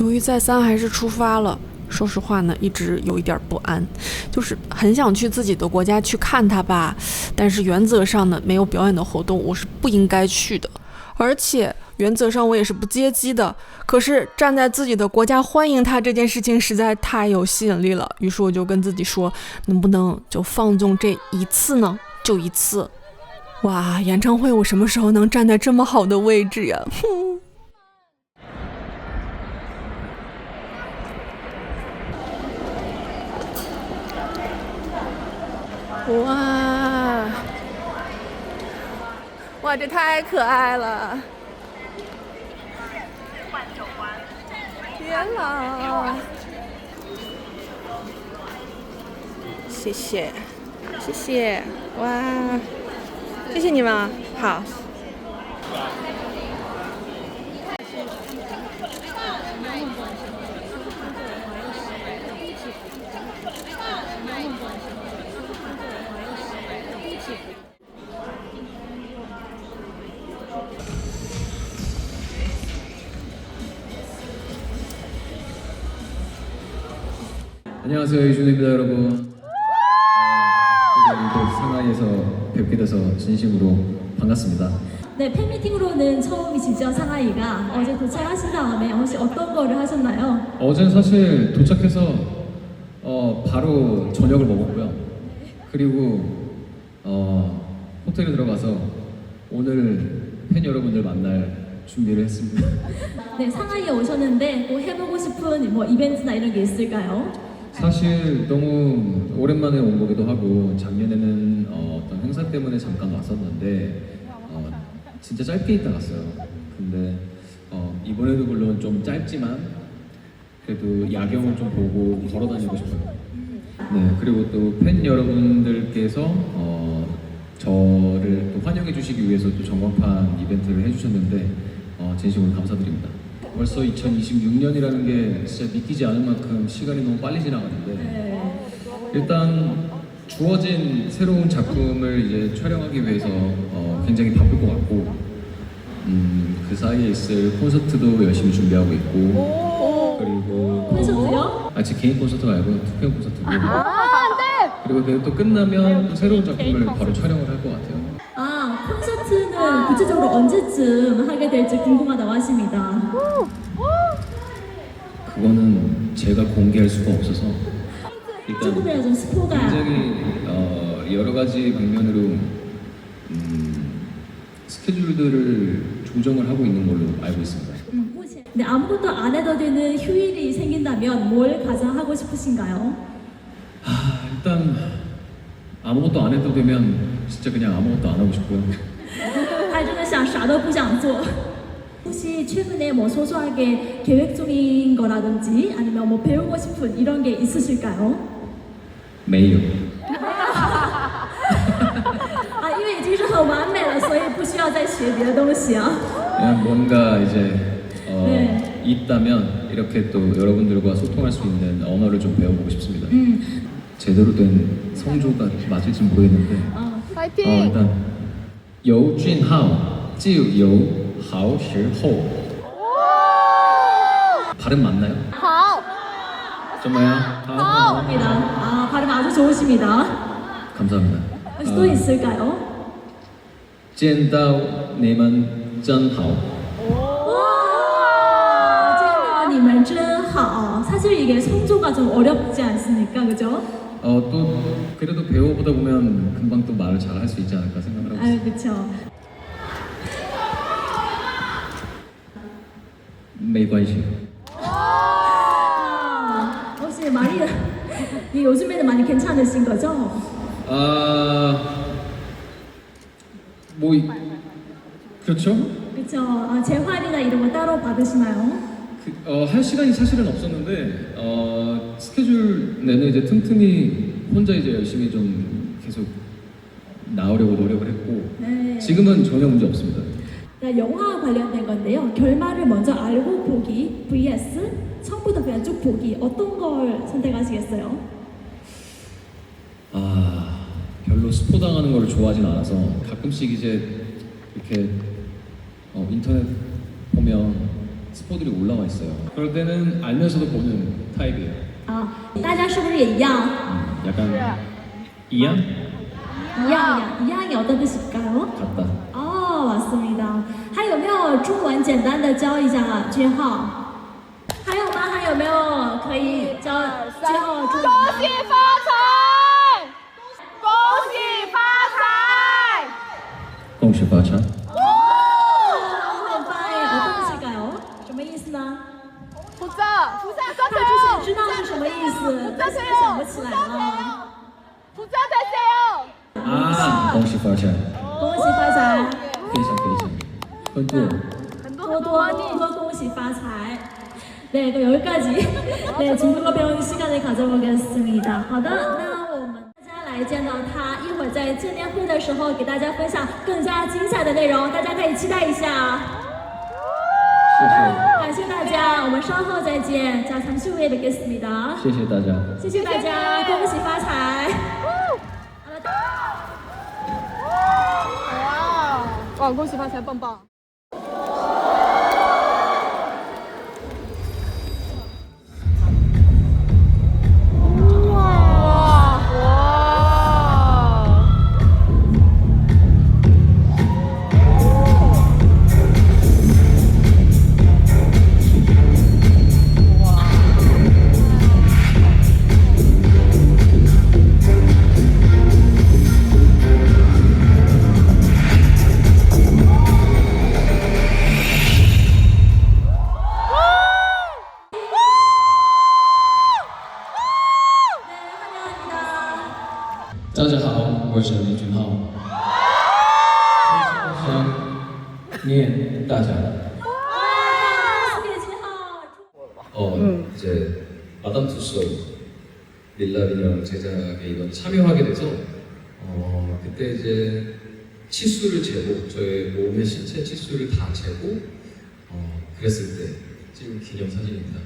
犹豫再三，还是出发了。说实话呢，一直有一点不安，就是很想去自己的国家去看他吧，但是原则上呢，没有表演的活动我是不应该去的，而且原则上我也是不接机的。可是站在自己的国家欢迎他这件事情实在太有吸引力了，于是我就跟自己说，能不能就放纵这一次呢？就一次。哇，演唱会我什么时候能站在这么好的位置呀？哇，哇，这太可爱了！天哪！谢谢，谢谢，哇，谢谢你们，好。안녕하세요, 이준입니다, 여러분. 또 상하이에서 뵙게 돼서 진심으로 반갑습니다. 네, 팬미팅으로는 처음이시죠, 상하이가. 어제 도착하신 다음에 혹시 어떤 거를 하셨나요? 어제는 사실 도착해서 바로 저녁을 먹었고요. 그리고 호텔에 들어가서 오늘 팬 여러분들 만날 준비를 했습니다. 네, 상하이에 오셨는데 뭐 해보고 싶은 뭐 이벤트나 이런 게 있을까요? 사실 너무 오랜만에 온 거기도 하고 작년에는 어떤 행사 때문에 잠깐 왔었는데 진짜 짧게 있다 갔어요. 근데 이번에도 물론 좀 짧지만 그래도 야경을 좀 보고 걸어 다니고 싶어요. 네, 그리고 또 팬 여러분들께서 저를 또 환영해 주시기 위해서 또 전광판 이벤트를 해주셨는데 진심으로 감사드립니다. 벌써 2026년이라는 게 진짜 믿기지 않을 만큼 시간이 너무 빨리 지나갔는데 일단 주어진 새로운 작품을 이제 촬영하기 위해서 굉장히 바쁠 것 같고 그 사이에 있을 콘서트도 열심히 준비하고 있고 그리고 콘서트요? 제 개인 콘서트가 아니고 투표 콘서트고 그리고 그게 또 끝나면 또 새로운 작품을 바로 촬영을 할 것 같아요. 콘서트는 구체적으로 언제쯤 하게 될지 궁금하다고 하십니다. 그거는 제가 공개할 수가 없어서 일단 조금이라도 좀 스포가. 굉장히 여러 가지 방면으로 스케줄들을 조정을 하고 있는 걸로 알고 있습니다. 네, 아무것도 안 해도 되는 휴일이 생긴다면 뭘 가장 하고 싶으신가요? 일단 아무것도 안 해도 되면 진짜 그냥 아무것도 안 하고 싶고요. 他真的想啥都不想做. 혹시 최근에 뭐 소소하게 계획 중인 거라든지 아니면 뭐 배우고 싶은 이런 게 있으실까요? 매일. 因为已经是很完美了，所以不需要再学别的东西啊. 그냥 뭔가 이제 있다면 이렇게 또 여러분들과 소통할 수 있는 언어를 좀 배워보고 싶습니다. 제대로 된 성조가 맞을지 모르겠는데 일단 여준하오 지유하오时候 발음 맞나요? 好 정말요? 감사합니다. 발음 아주 좋으십니다. 감사합니다. 혹시 또 있을까요? 见到你们真好 와, 见到你们真好. 사실 이게 성조가 좀 어렵지 않습니까, 그죠? 또 그래도 배워보다 보면 금방 또 말을 잘 할 수 있지 않을까 생각을 하고 있습니다. 그렇죠. 没关系. 혹시 많이 요즘에는 많이 괜찮으신 거죠? 뭐 그렇죠? 그렇죠. 재활이나 이런 거 따로 받으시나요? 할 시간이 사실은 없었는데 스케줄 내내 이제 틈틈이 혼자 이제 열심히 좀 계속 나오려고 노력을 했고 네. 지금은 전혀 문제 없습니다. 네, 영화 관련된 건데요. 결말을 먼저 알고 보기 vs 처음부터 그냥 쭉 보기 어떤 걸 선택하시겠어요? 별로 스포 당하는 걸 좋아하진 않아서 가끔씩 이제 이렇게 인터넷 보면 스포들이 올라와 있어요. 그럴 때는 알면서도 보는 타입이에요. 大家是不是也一样？ 약간 이양? 一样有的不是까요? 같다. 맞습니다. 还有没有中文简单的教一下君浩？还有吗？还有没有可以教君浩中文？恭喜发财！恭喜发财！ 恭喜发财. 很棒耶！恭喜까요？什么意思呢？ 부자他之前知道是什么意思，但是想不起来了。 부자 되세요. 아, 恭喜发财.恭喜发财！ 非常非常. 很多.多恭喜发财! 네, 그럼 여기까지 네, 중국어 배우는 시간을 가져보겠습니다. 好的，那我们大家来见到他，一会儿在见面会的时候给大家分享更加精彩的内容，大家可以期待一下。 谢谢.感谢大家，我们稍后再见。자, 잠시 후에 뵙겠습니다. 谢谢大家.谢谢大家，恭喜发财！ 哇，恭喜发财，棒棒！ 大家好，我是李俊浩。想念大家。 이제 마담 투소 릴라 인형 제작에 이번 참여하게 돼서 그때 이제 치수를 재고 저의 몸의 신체 치수를 다 재고 그랬을 때 찍은 기념사진입니다.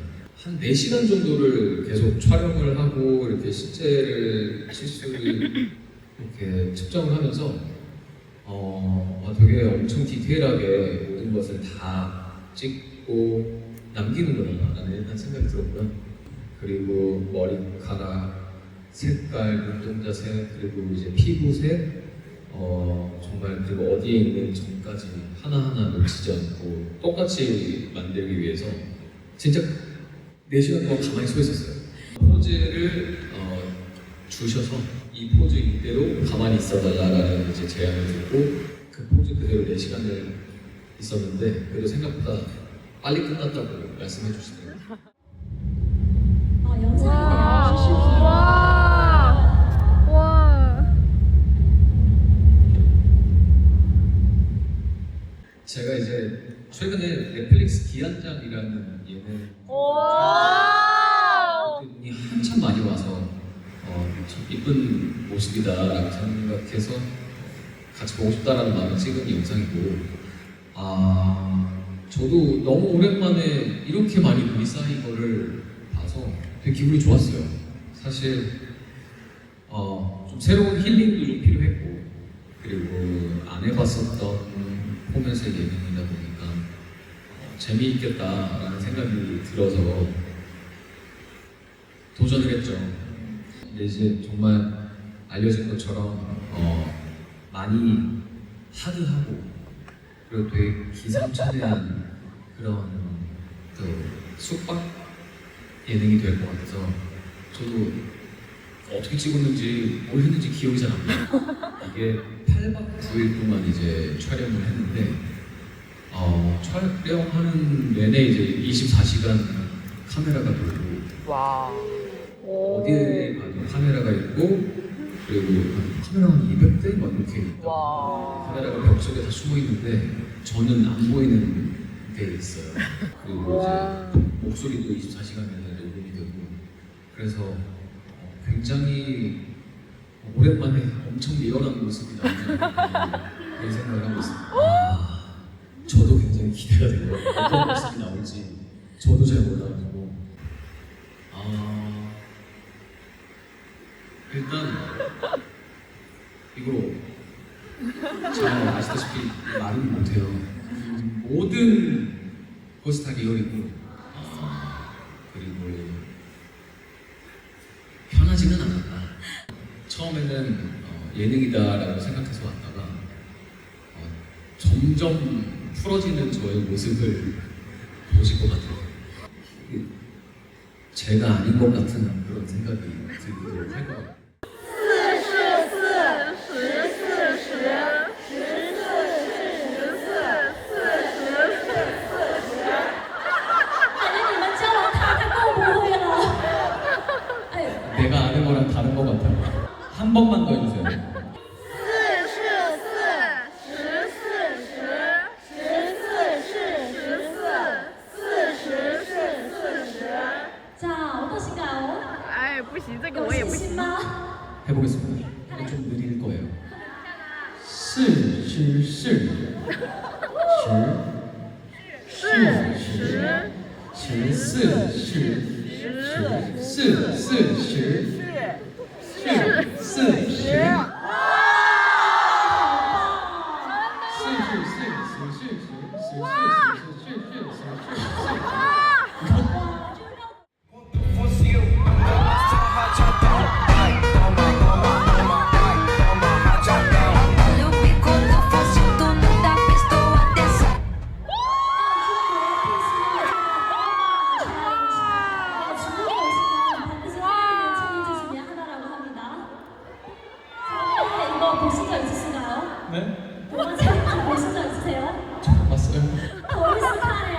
한 4시간 정도를 계속 촬영을 하고 이렇게 신체를 치수를 이렇게 측정을 하면서 되게 엄청 디테일하게 모든 것을 다 찍고 남기는구나라는 일단 생각이 들었고요. 그리고 머리카락, 색깔, 눈동자 색, 그리고 이제 피부색, 정말 그리고 어디에 있는 점까지 하나하나 놓치지 않고 똑같이 만들기 위해서 진짜 4시간 동안 가만히 서 있었어요. 포즈를 주셔서 이 포즈 이대로 가만히 있어달라는 이제 제안을 듣고 그 포즈 그대로 4시간을 있었는데 그래도 생각보다 빨리 끝났다고 말씀해 주시더라고요. 영상이네요. 시视频. 와. 제가 이제 최근에 넷플릭스 기안장이라는 예능 분이 한참 많이 와서 참 이쁜 모습이다라고 생각해서 같이 보고 싶다라는 마음을 찍은 영상이고 저도 너무 오랜만에 이렇게 많이 눈이 쌓인 거를 봐서 되게 기분이 좋았어요. 사실 좀 새로운 힐링도 좀 필요했고 그리고 안 해봤었던 포맷의 예능이다 보니까 재미있겠다라는 생각이 들어서 도전을 했죠. 근데 이제 정말 알려진 것처럼 많이 하드하고 그리고 되게 기상천외한 그런 숙박 예능이 될 것 같아서 저도 어떻게 찍었는지 뭘 했는지 기억이 잘 안 나요. 이게 8박 9일 동안 이제 촬영을 했는데 촬영하는 내내 이제 24시간 카메라가 돌고 와. 어디에 가도 카메라가 있고 그리고 카메라가 한 200대 막 이렇게 있다. 와. 카메라가 벽 속에 다 숨어 있는데 저는 안 보이는 데 있어요. 그리고 이제 목소리도 24시간 내내 녹음이 되고 그래서 굉장히 오랜만에 엄청 리얼한 모습이 나오잖아요. 그런 생각을 하고 있습니다. 저도 굉장히 기대가 되고요. 어떤 모습이 나올지 저도 잘 몰라가지고 일단 이거 잘 아시다시피 말은 못해요. 모든 버스타 계열이 편하지는 않았다. 처음에는 예능이다라고 생각해서 왔다가 점점 풀어지는 저의 모습을 보실 것 같아요. 제가 아닌 것 같은 그런 생각이 들기도 할 것 같아요. 내가 아는 거랑 다른 것 같아요. 한 번만 더 해주세요. 자, 어떠신가요? 哎，不行，这个有我也不行。信心吗？ 해보겠습니다. 이거 좀 느릴 거예요. 是吃是十四十。보신 적 있으신가요? 네? 동화 책 보신 적 있으세요? 처음 봤어요? 头一次看耶，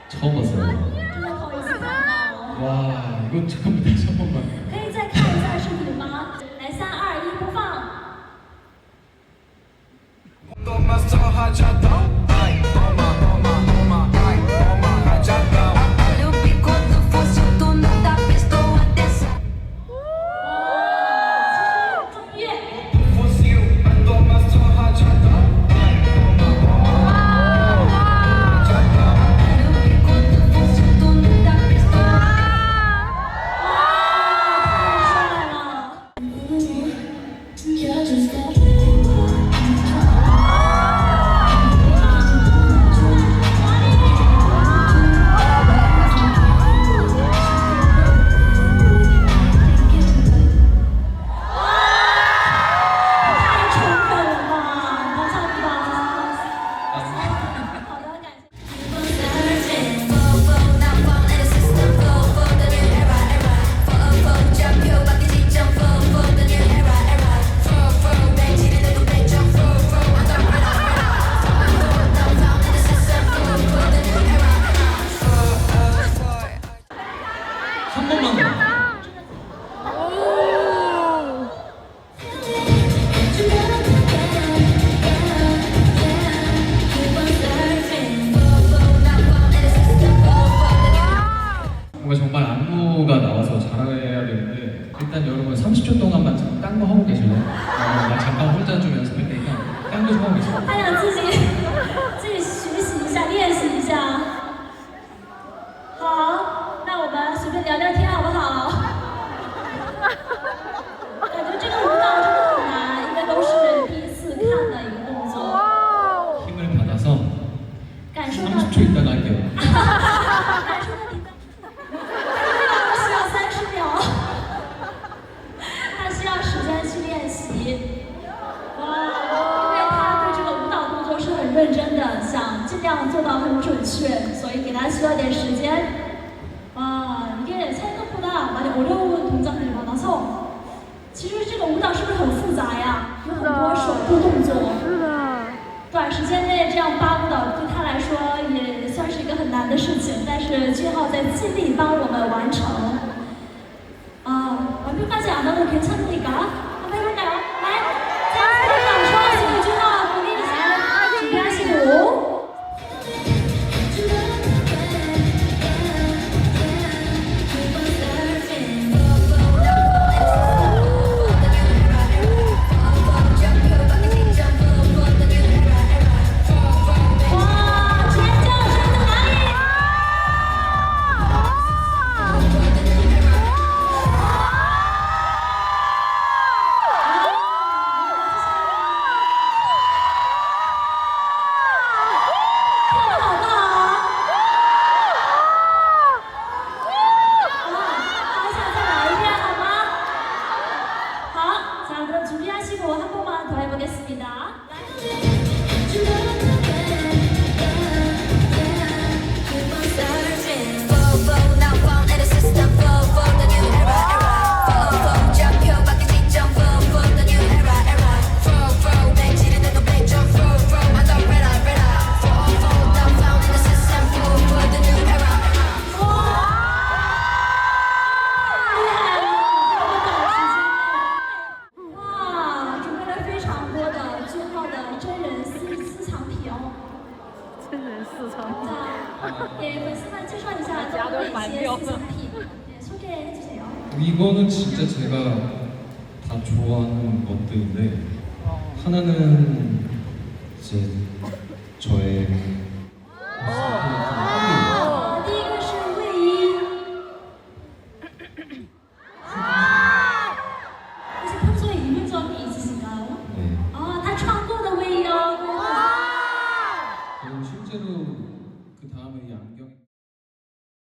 처음 봤어요. 真的头一次看到。 와, 이거 잠깐만 다시 한 번만. 可以再看一下视频吗？来，3、2、1，播放。 한 번만 더. 뭔가 정말 안무가 나와서 잘해야 되는데 일단 여러분 30초 동안만 딴 거 하고 계실래요? 나 잠깐 혼자 좀 연습할 테니까 딴 거 좀 하고 계세요. 他想自己学习一下，练习一下。好，那我们随便聊聊天好不好？感觉这个舞蹈真的很难，应该都是第一次看的一个动作。 힘을 받아서 感受到， 30초 있다가 할게요. 感受到你的，他需要30秒，他需要时间去练习。哇，因为他对这个舞蹈动作是很认真的，想尽量做到很准确，所以给他需要点时间。 이게 생각보다 많이 어려운 동작들이 많아서 其实这个舞蹈是不是很复杂呀？有很多手部动作。是的。短时间内这样扒舞蹈对他来说也算是一个很难的事情，但是俊浩在尽力帮我们完成。완벽하지 않아도 괜찮으니까 한번 해볼까요? 네. 자, 처음 준浩본인이 잘 준비하시고. 一些私藏品，네, 소개해 주세요. 이거는 진짜 제가 다 좋아하는 것들인데 하나는 이제 저의 第一个是卫衣，혹시 평소에 입은 적이 있으신가요? 네. 다穿过的卫衣哦。 그리고 실제로 그 다음에 이 안경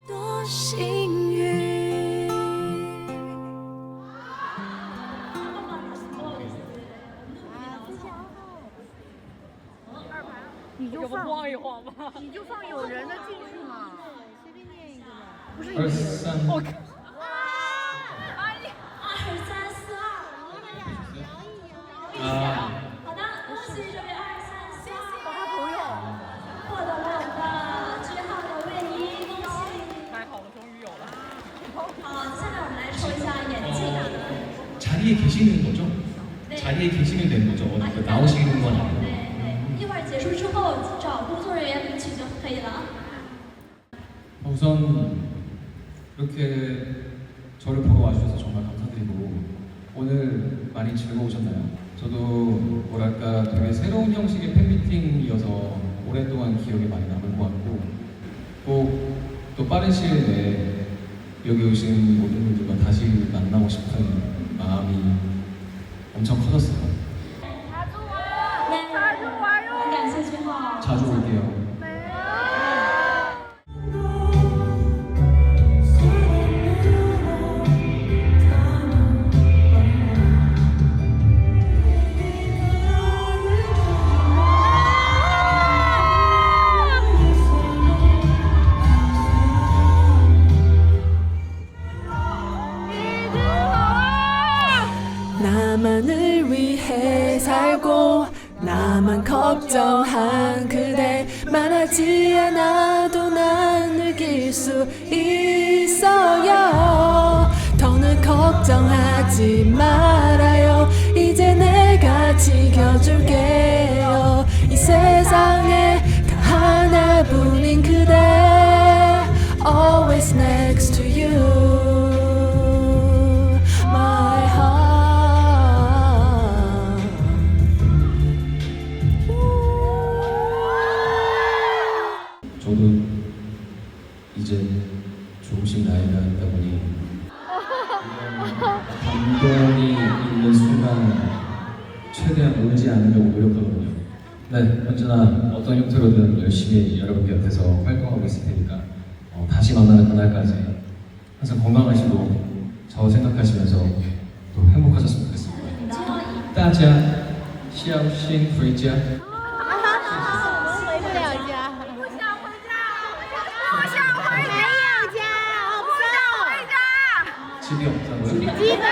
多幸运。你就放一晃吧，你就放有人的进去嘛，随便念一个嘛，不是二三2、3、4、2。好的，恭喜这位2、3、4他朋友，获得了我们的句号的卫衣，恭喜！太好了，终于有了。好，下面我们来抽一下眼镜。 자리에 계시는 거죠? 자리에 계시면 되는 거죠? 어디 나오시는 건 아니고 对，一会儿结束之后找工作人员领取就可以了。 우선 이렇게 저를 보러 와주셔서 정말 감사드리고 오늘 많이 즐거우셨나요? 저도 뭐랄까 되게 새로운 형식의 팬미팅이어서 오랫동안 기억에 많이 남을 것 같고 꼭 또 빠른 시일 내에 여기 오신 모든 분들과 다시 만나고 싶은 마음이 엄청 커졌어요. 很感谢句号。 자주 올게요. 나만을 위해 살고 나만 걱정한 그대 말하지 않아도 난 느낄 수 있어요. 더는 걱정하지 말아요. 이제 내가 지켜줄게요. 이 세상에 단 하나뿐인 그대 Always next to you. My heart. 저도 이제 조금씩 나이가 있다 보니 감동이 있는 순간 최대한 울지 않으려고 노력하거든요. 네, 언제나 어떤 형태로든 열심히 여러분 곁에서 활동하고 있을 테니까 다시 만나는 그날까지 항상 건강하시고 저 생각하시면서 또 행복하셨으면 좋겠습니다. 大家小心回家。回不了家，不想回家，不想回家，没有家，不想回家， 집이 없다고요? 记得。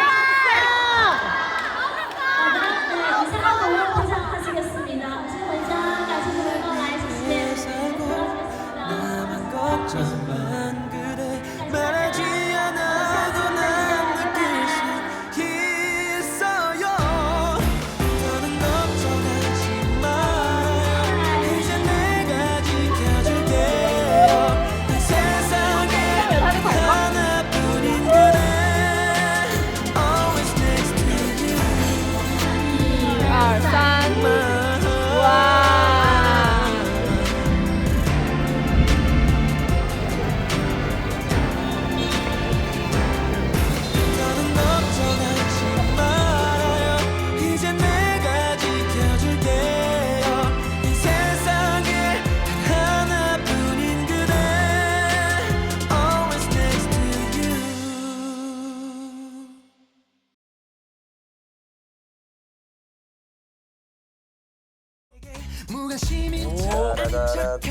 好的，네, 이상한 걸로 포장하시겠습니다. 다시回家, 같이 노래来, 谢谢. 고맙습니다. 말하지 않아도 난 느낄 수 있어요. 더는 걱정하지 말아요. 이제 내가 지켜줄게요. 이 세상에 하나뿐인 그대 Always next to you. 1、2、3，哇！ 더는 걱정하지 말아요. 이제 내가 지켜줄게요. 이 세상에 단 하나뿐인 그대 Always next to you. 무관심인 척 아닌 척하는 게